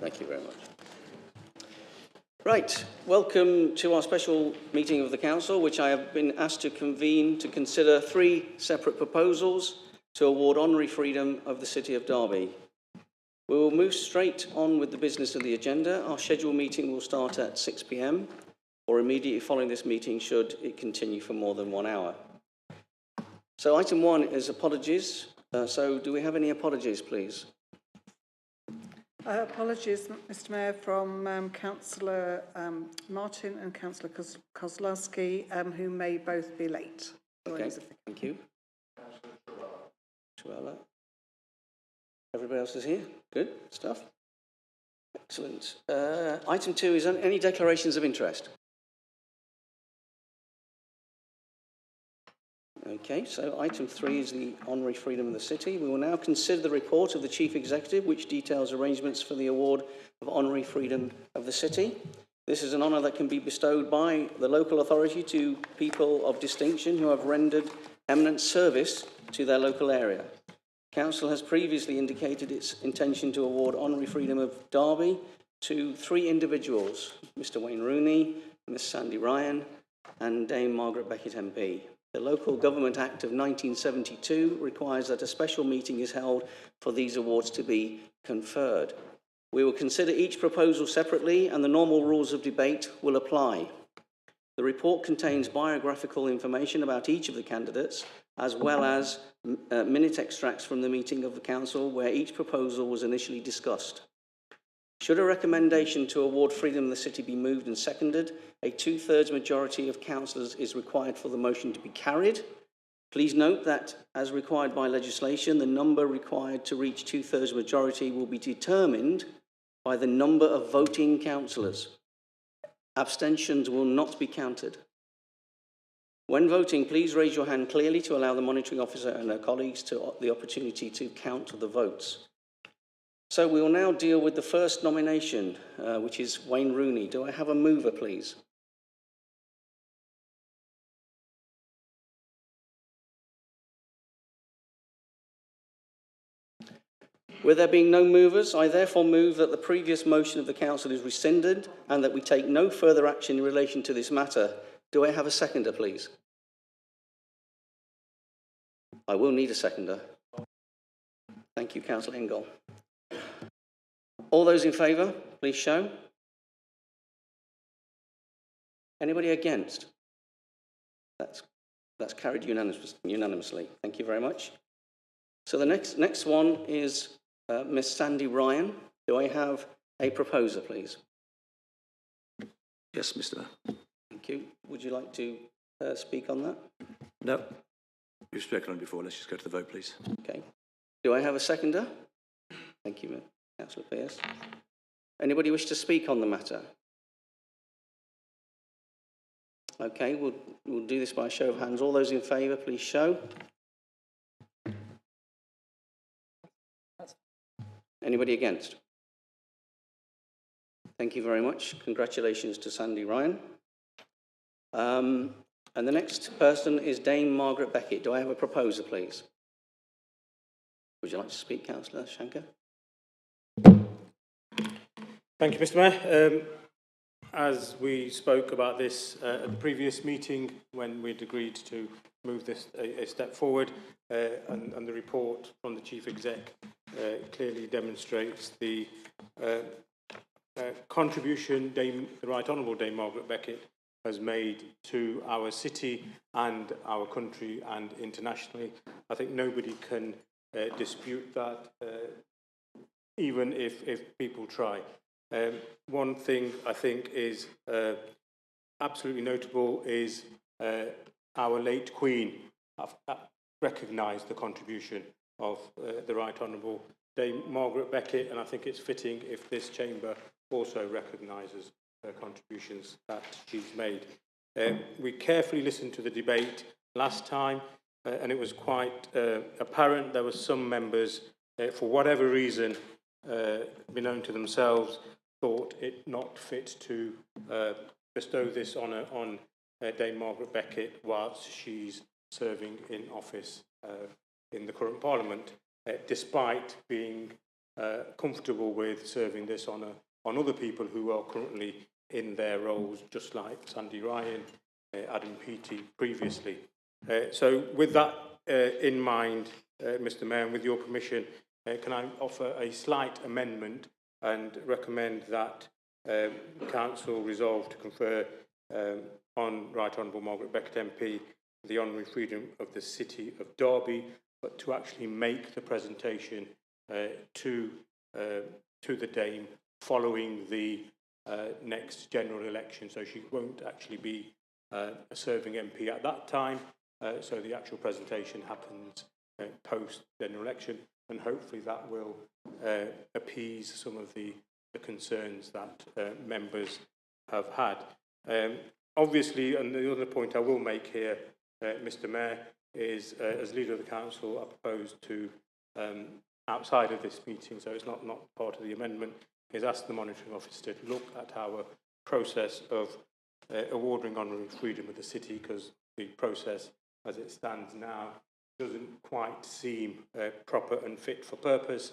Thank you very much. Right, welcome to our special meeting of the Council, which I have been asked to convene to consider 3 separate proposals to award honorary freedom of the City of Derby. We will move straight on with the business of the agenda. Our scheduled meeting will start at 6 p.m. or immediately following this meeting should it continue for more than 1 hour. So item 1 is apologies. So do we have any apologies, please? Apologies, Mr Mayor, from Councillor Martin and Councillor Kozlowski, who may both be late. Okay, thank you. Chuala. Everybody else is here? Good stuff. Excellent. Item 2 is any declarations of interest? Okay, so item 3 is the honorary freedom of the city. We will now consider the report of the Chief Executive, which details arrangements for the award of honorary freedom of the city. This is an honour that can be bestowed by the local authority to people of distinction who have rendered eminent service to their local area. Council has previously indicated its intention to award honorary freedom of Derby to 3 individuals, Mr Wayne Rooney, Miss Sandy Ryan and Dame Margaret Beckett MP. The Local Government Act of 1972 requires that a special meeting is held for these awards to be conferred. We will consider each proposal separately and the normal rules of debate will apply. The report contains biographical information about each of the candidates, as well as minute extracts from the meeting of the Council where each proposal was initially discussed. Should a recommendation to award freedom of the city be moved and seconded, a 2/3 majority of councillors is required for the motion to be carried. Please note that, as required by legislation, the number required to reach 2/3 majority will be determined by the number of voting councillors. Abstentions will not be counted. When voting, please raise your hand clearly to allow the monitoring officer and her colleagues the opportunity to count the votes. So we will now deal with the first nomination, which is Wayne Rooney. Do I have a mover, please? With there being no movers, I therefore move that the previous motion of the Council is rescinded and that we take no further action in relation to this matter. Do I have a seconder, please? I will need a seconder. Thank you, Councillor Ingle. All those in favour, please show. Anybody against? That's carried unanimously. Thank you very much. So the next one is Miss Sandy Ryan. Do I have a proposer, please? Yes, Mr. Mayor. Thank you. Would you like to speak on that? No. You've spoken on it before. Let's just go to the vote, please. Okay. Do I have a seconder? Thank you, Councillor Pearce. Anybody wish to speak on the matter? Okay, we'll do this by a show of hands. All those in favour, please show. Anybody against? Thank you very much. Congratulations to Sandy Ryan. And the next person is Dame Margaret Beckett. Do I have a proposer, please? Would you like to speak, Councillor Shankar? Thank you, Mr. Mayor. As we spoke about this at the previous meeting, when we'd agreed to move this a step forward, and the report from the Chief Exec clearly demonstrates the contribution the Right Honourable Dame Margaret Beckett has made to our city and our country and internationally. I think nobody can dispute that, even if people try. One thing I think is absolutely notable is our late Queen recognised the contribution of the Right Honourable Dame Margaret Beckett, and I think it's fitting if this chamber also recognises her contributions that she's made. We carefully listened to the debate last time, and it was quite apparent there were some members, for whatever reason, beknown to themselves, thought it not fit to bestow this honour on Dame Margaret Beckett whilst she's serving in office in the current Parliament, despite being comfortable with serving this on other people who are currently in their roles, just like Sandy Ryan, Adam Peaty previously. So with that in mind, Mr Mayor, and with your permission, can I offer a slight amendment and recommend that Council resolve to confer on Right Honourable Margaret Beckett MP the honorary freedom of the City of Derby, but to actually make the presentation to the Dame following the next general election. So she won't actually be a serving MP at that time. So the actual presentation happens post general election, and hopefully that will appease some of the concerns that members have had. Obviously, and the other point I will make here, Mr Mayor, is as Leader of the Council, I propose to, outside of this meeting, so it's not part of the amendment, is ask the Monitoring Officer to look at our process of awarding honorary freedom of the city, because the process as it stands now doesn't quite seem proper and fit for purpose.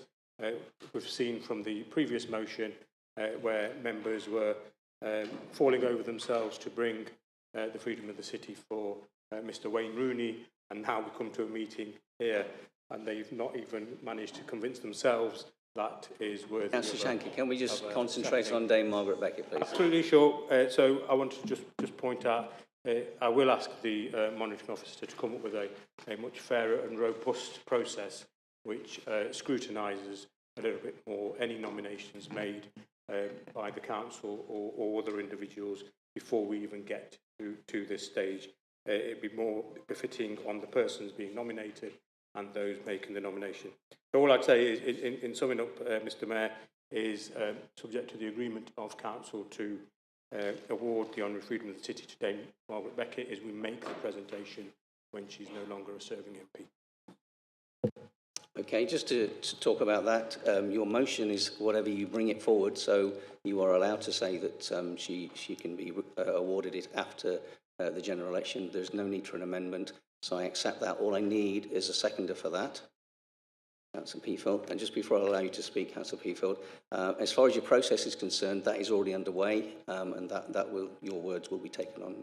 We've seen from the previous motion where members were falling over themselves to bring the freedom of the city for Mr Wayne Rooney, and now we come to a meeting here and they've not even managed to convince themselves that is worthy. Councillor Shanker, can we just concentrate on Dame Margaret Beckett, please? Absolutely sure. So I want to just point out, I will ask the Monitoring Officer to come up with a much fairer and robust process which scrutinises a little bit more any nominations made by the Council or other individuals before we even get to this stage. It'd be more befitting on the persons being nominated and those making the nomination. So all I'd say is, in summing up, Mr Mayor, is subject to the agreement of Council to award the honorary freedom of the city to Dame Margaret Beckett, is we make the presentation when she's no longer a serving MP. Okay, just to talk about that, your motion is whatever you bring it forward, so you are allowed to say that she can be awarded it after the general election. There's no need for an amendment, so I accept that. All I need is a seconder for that. Councillor Peafield. And just before I allow you to speak, Councillor Peafield, as far as your process is concerned, that is already underway, and your words will be taken on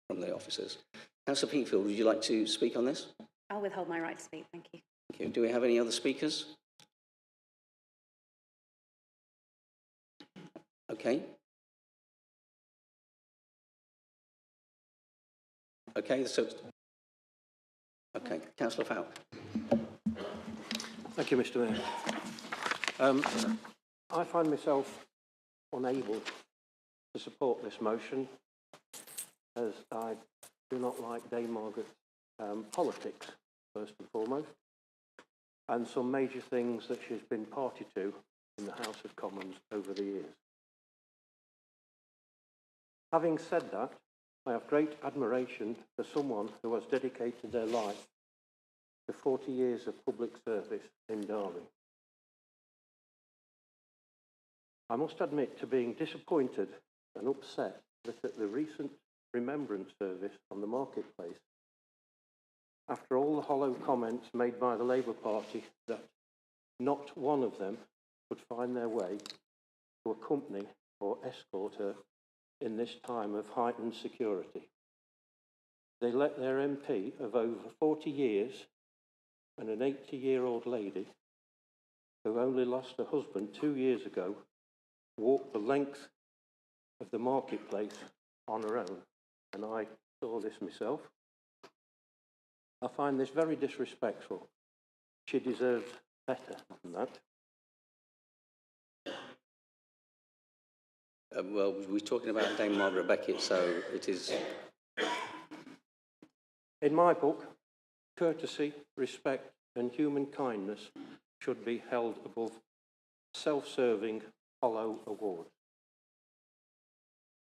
from the officers. Councillor Peafield, would you like to speak on this? I'll withhold my right to speak, thank you. Thank you. Do we have any other speakers? Okay. Okay, so... Okay, Councillor Fowle. Thank you, Mr Mayor. I find myself unable to support this motion as I do not like Dame Margaret's politics, first and foremost, and some major things that she's been party to in the House of Commons over the years. Having said that, I have great admiration for someone who has dedicated their life to 40 years of public service in Derby. I must admit to being disappointed and upset that at the recent remembrance service on the marketplace, after all the hollow comments made by the Labour Party, that not one of them would find their way to accompany or escort her in this time of heightened security. They let their MP of over 40 years and an 80-year-old lady who only lost her husband 2 years ago walk the length of the marketplace on her own, and I saw this myself. I find this very disrespectful. She deserves better than that. Well, we're talking about Dame Margaret Beckett, so it is... In my book, courtesy, respect and human kindness should be held above self-serving, hollow awards.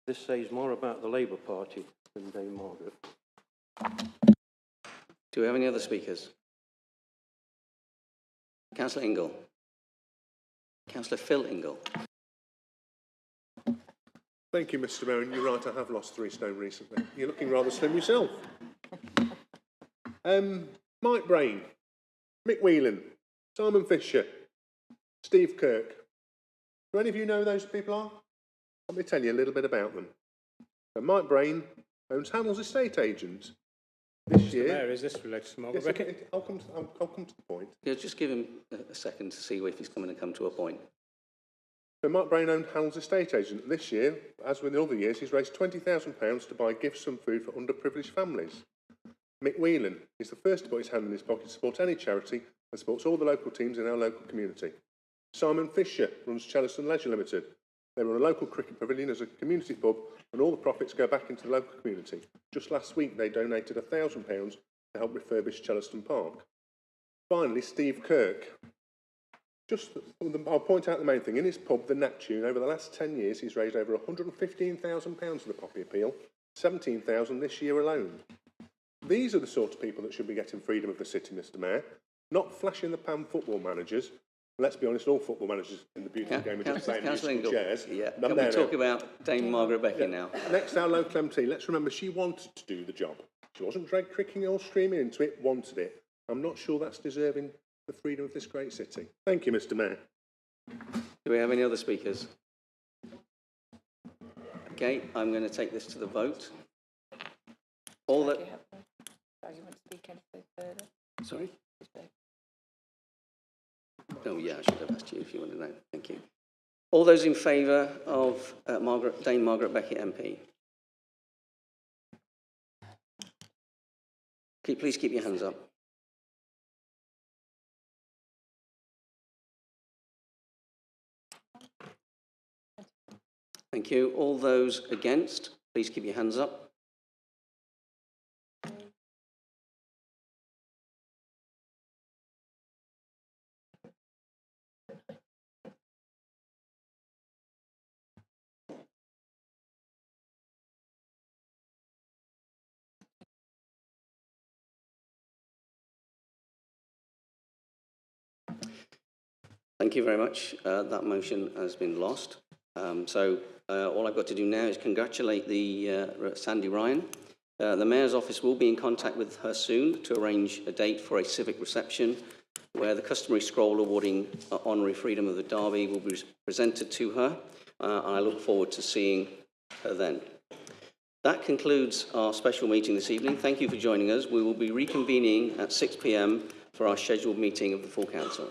This says more about the Labour Party than Dame Margaret. Do we have any other speakers? Councillor Ingle. Councillor Phil Ingle. Thank you, Mr Mayor, and you're right, I have lost 3 stone recently. You're looking rather slim yourself. Mike Brain, Mick Whelan, Simon Fisher, Steve Kirk. Do any of you know who those people are? Let me tell you a little bit about them. So Mike Brain owns Hamill's estate agent. This Mr. year... Mayor, is this related to Margaret Yes, Beckett? I'll come to the point. Yeah, just give him a second to see if he's coming to come to a point. So Mark Brain owned Hamill's estate agent. This year, as with the other years, he's raised £20,000 to buy gifts and food for underprivileged families. Mick Whelan is the first to put his hand in his pocket to support any charity and supports all the local teams in our local community. Simon Fisher runs Chellaston Leisure Limited. They run a local cricket pavilion as a community pub and all the profits go back into the local community. Just last week they donated £1,000 to help refurbish Chellaston Park. Finally, Steve Kirk. I'll point out the main thing. In his pub, the Neptune, over the last 10 years, he's raised over £115,000 for the Poppy Appeal, £17,000 this year alone. These are the sort of people that should be getting freedom of the city, Mr. Mayor, not flash-in-the-pan football managers. Let's be honest, all football managers in the beauty of the game are just playing musical chairs. Yeah, can we talk about Dame Margaret Beckett now? Next, our local MT. Let's remember, she wanted to do the job. She wasn't drag kicking or streaming into it, wanted it. I'm not sure that's deserving the freedom of this great city. Thank you, Mr. Mayor. Do we have any other speakers? Okay, I'm going to take this to the vote. All that... Do you want to speak anything further? Sorry? Oh, yeah, I should have asked you if you want to know. Thank you. All those in favour of Dame Margaret Beckett MP? Please keep your hands up. Thank you. All those against, please keep your hands up. Thank you very much. That motion has been lost. All I've got to do now is congratulate Sandy Ryan. The Mayor's office will be in contact with her soon to arrange a date for a civic reception where the customary scroll awarding honorary Freedom of the Derby will be presented to her. And I look forward to seeing her then. That concludes our special meeting this evening. Thank you for joining us. We will be reconvening at 6 p.m. for our scheduled meeting of the full council.